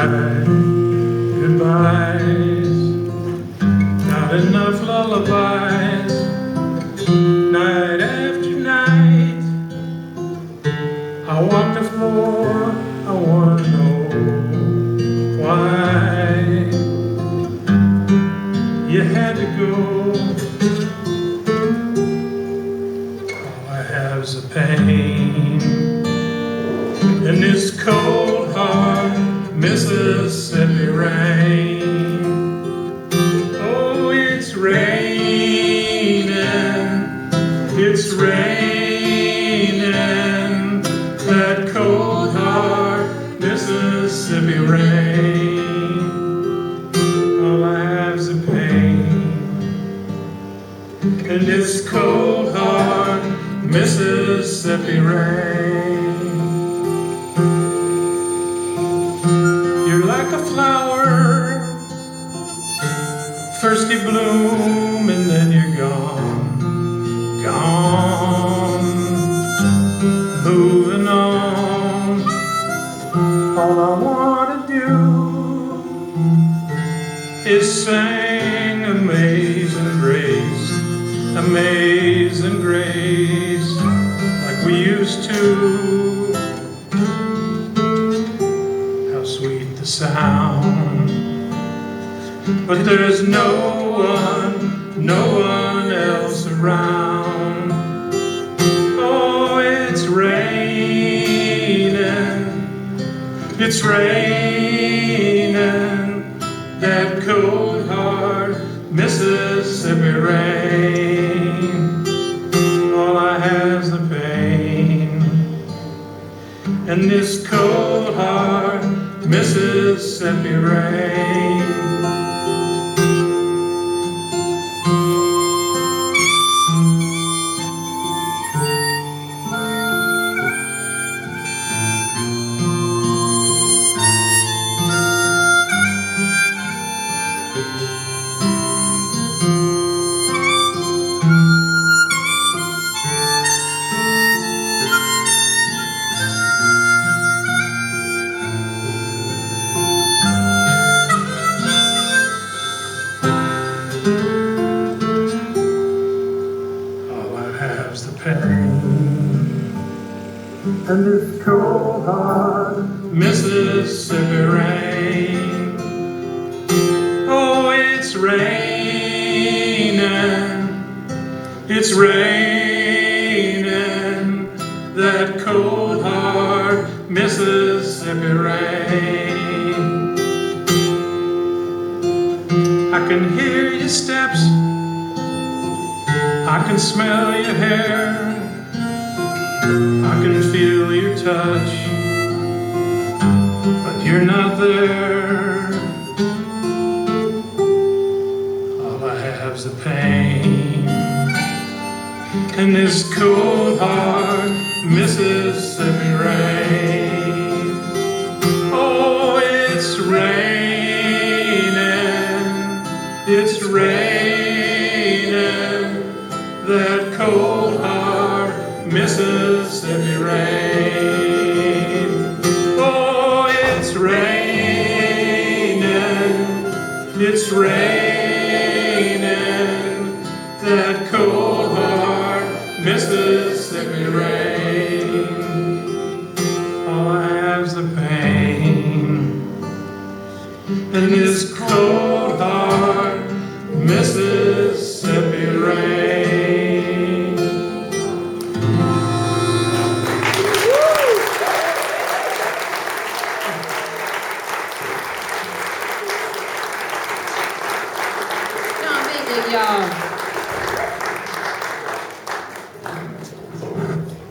goodbye, goodbyes. Not enough lullabies, night after night. I walk the floor, I wanna know why you had to go. All I have is a pain in this cold, hard Mississippi rain. Oh, it's raining, it's raining, that cold, hard Mississippi rain. All I have is a pain in this cold, hard Mississippi rain. You're like a flower, first you bloom and then you're gone, gone, moving on. All I want to do is sing Amazing Grace, Amazing Grace, like we used to. How sweet the sound, but there's no one else around. Oh, it's raining, it's raining, that cold, hard Mississippi rain. All I have's the pain, and this cold, hard Mississippi rain. All I have's the pain, and this cold, hard Mississippi rain. Oh, it's raining, it's raining, that cold, hard Mississippi rain. I can hear your steps, I can smell your hair, I can feel your touch, but you're not there. All I have's the pain, and this cold, hard Mississippi rain. Oh, it's raining, it's raining, that cold, hard Mississippi rain. Oh, it's raining, it's raining, that cold, hard Mississippi rain. All I have's the pain, and this cold, hard Mississippi rain. Y'all.